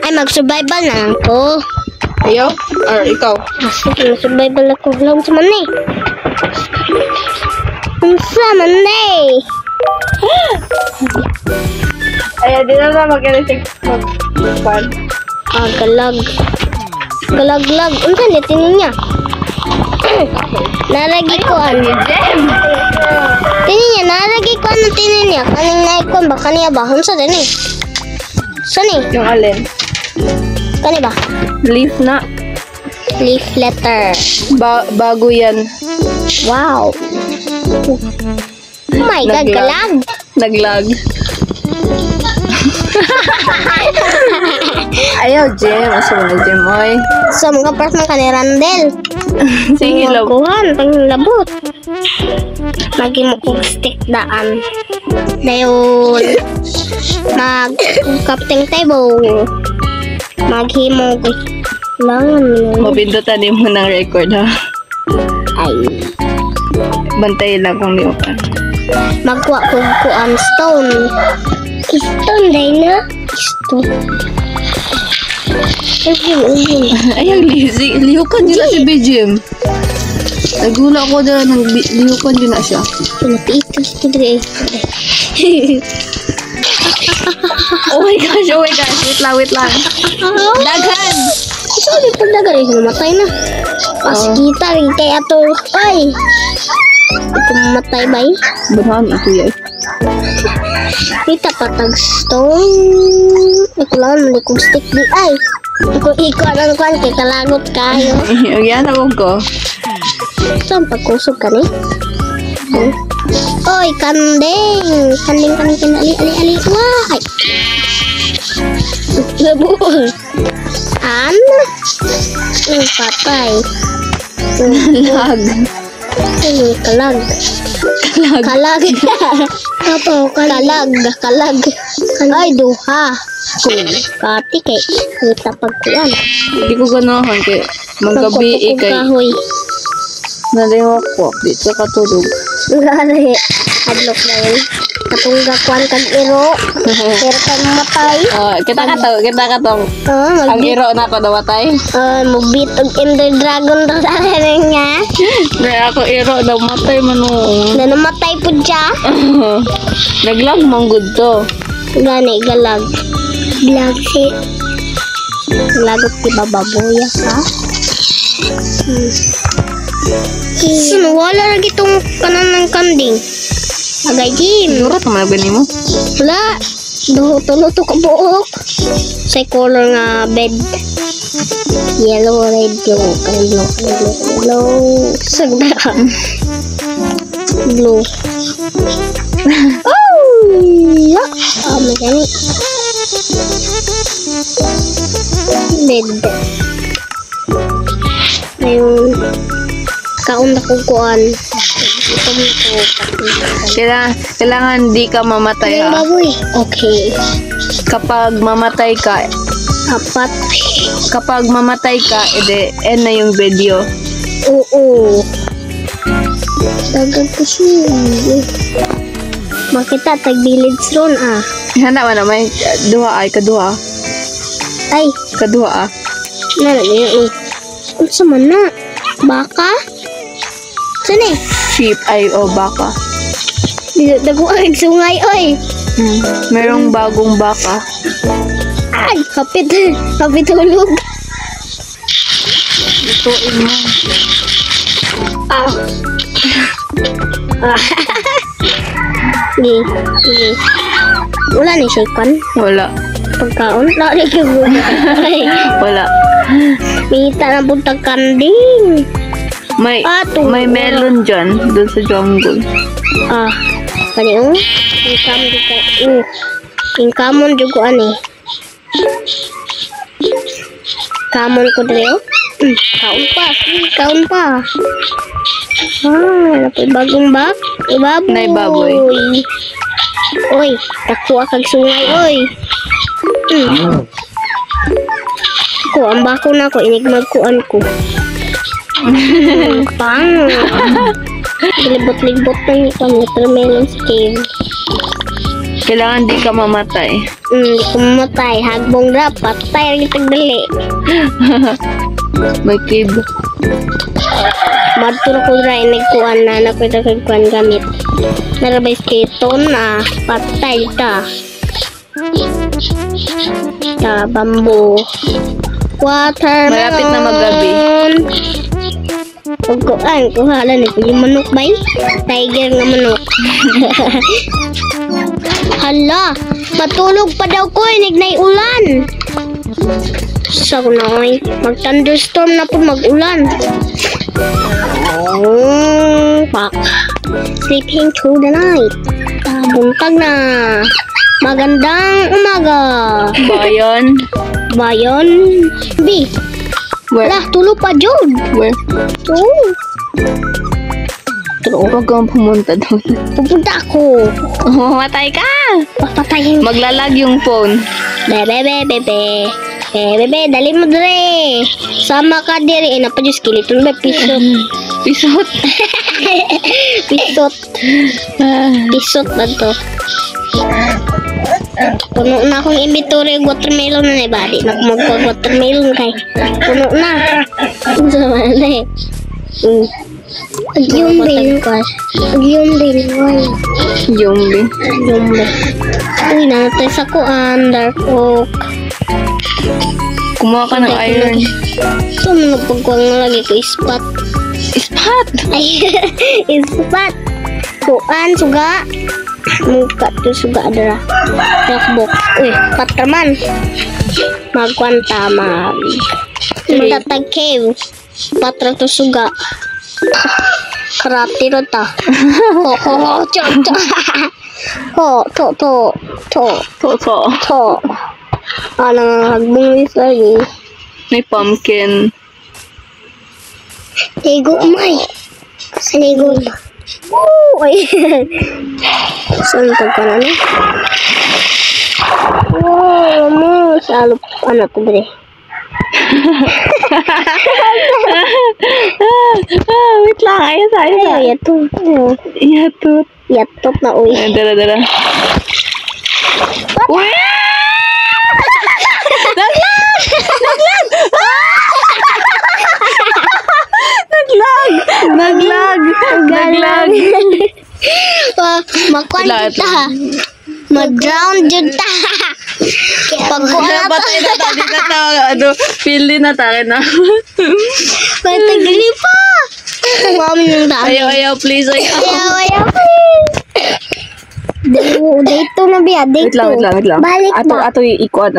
Ay, mag-survival na lang ko. Ayaw? Or ikaw? Sige, mag-survival ako. Lang sa man eh. Sa man eh. Ayaw, di na na mag-electric mag-pan. Ah, galag. Galag-lag. Unsan niya, tinin niya. Naragi ko ano. Tinin niya, naragi ko ano tinin niya. Kaning naikon ba? Kaniya ba? Unsan din eh. Saan eh? Yung alin? Kani ba? Leaf na. Leaf letter. Bago yan. Wow. Oh my God, galag. Naglag. Ayaw, Jim. Asa mo na, Jim, oy. So, mga part ng kanirandel. Sige, love. Kuhan, panglabot. Lagi mo kong stick daan. Dayon, mag-captain table. Maghimog. Langan mo. Mabindutan din mo ng record, ha? Ay. Bantayin lang kung di mo pa. Magkuha ko kuan stone. Stone, day na. Stone. Ayaw, liyukan yun na si Bijim. Nagula ko dyan, liyukan yun na siya. Pinapito si Tudre. Oh my gosh, oh my gosh. Wait lang. Daghan! Sorry, pagdagal eh, namatay na. Pas kita rin kay ato. Ay! Ito mamatay ba eh? Bahan ito yan. Kita patag stone. Ito lang, malikong stick di. Ay! Iko ang kwan kay kalagot kayo. Yan ako ko. Saan pagkusog ka ni? Oy, kanding! Kanding kinali. Wah! Ay! Nabuol. Ano? Patay. Lag. Kalag. Kalag. Apo, kalag. Ay, duha. Kati kay kita pagkuan. Hindi ko ganahan kay magabi kay Kahoy. naliwak ko. Dito katulog. Ngari. Adlok na yun. Katungga kuan kag iro. Pero kag matay. Kita katong. Ang iro na ako nawatay. Mubitog Ender Dragon daw sa akin niya. Kaya ako iro daw matay manoon. Na namatay po siya. Naglag manggod to. Gani, galag. Galag si. Lagot si bababoya ka. Wala lagi itong kanan ng kanding. Agay, Jim. Durat naman na mo? Wala. Duho-tulo to ka buok. Sa color nga bed. Yellow, red, blue. Sagda. Blue. Oh! Magani. Bed. Ayun. Kaon na kukuan. Kailangan di ka mamatay, ha? Baboy. Okay. Kapag mamatay ka, edi end na yung video. Oo. Dagang ko siya. Makita, tag-village ron, ah. Handa man naman, kaduha. Ay, Kaduha, yun, eh. Ano sa man na? Baka? Saan eh? sheep, baka. Daguan, sungay, oy. Merong bagong baka. Ay, kapit hulog. Lutuin mo. Sige. Wala ni Shaykon. Wala. Pagkaon, lari ka gulay. Wala. Mita na puntang kanding. May melon dyan, dun sa jungle. Kani Ingkamon juga ani. Kamon ko dali kaon pa. Napay bagong ibaboy. Nay baboy. Oy, takuha kag sungay oy. Ko ang bako na ko inig magkuan ko. Pang. Libot-libot na yung watermelon sa cave. Kailangan di ka mamatay. kumatay. Hagbong ra, patay rin tagdali. May cave. Madturo ko ra, nagkuhan na, nakita-kuhan gamit. Narabay skeleton na, patay ta. Bamboo. Watermelon. Malapit na maggabi. Pagkuhan, kuhala na ko yung manok ba yun? Tiger nga manok. Hala, matulog pa daw ko, nignay ulan. So na, mag-thunderstorm na po mag-ulan. Oh, fuck. Sleeping through the night. Buntag na. Magandang umaga. Bayan. Bayon. B. Where? Wala, tulog pa, Jod. Where? Tulog. Huwag kang pumunta doon. Pupunta ako. Oh, matay ka! Papatayin. Maglalag yung phone. Bebe. Dali mo dre. Sama ka diri. Napa yung skeleton ba? Pisot. Pisot. Pisot. Pisot ba to? Puno na akong inventory watermelon na badi. Magpag-watermelon kay. Puno na. Sama na eh. Agyumbin. Agyumbin. Yumbi. Agyumbin. Uy, nanatay sa kuan. Dark oak. Kumuha ka ng iron. So, mga pagkuhan nga lagi ko ispat. Ispat! Ay, ispat. Kuan, suga. Muka to suga adara. Rockbox. Uy, patraman. Magkwanta, magtatag cave. Patra to suga. Karate ro ta. To. Anong hagbong lagi. May pumpkin. Ligo, umay. Sa ligo. Woo! Ay. Saan ka na na? Wow, mo. Salop. Ano to, bre? Wait lang. Ayos. Ay, yatot. Yatot. Yatot na, uy. Dala. Uy! Naglag. Makwan ta. Mag-drown jud ta. Pagkuha Patay na tayo na tayo. Ano, feel din na tayo na. Matagli pa. Mami yung dami. Ayaw, please. Ayaw, please. Dito na biya, dito. Wait lang. Balik ba? Ato yung ikuan.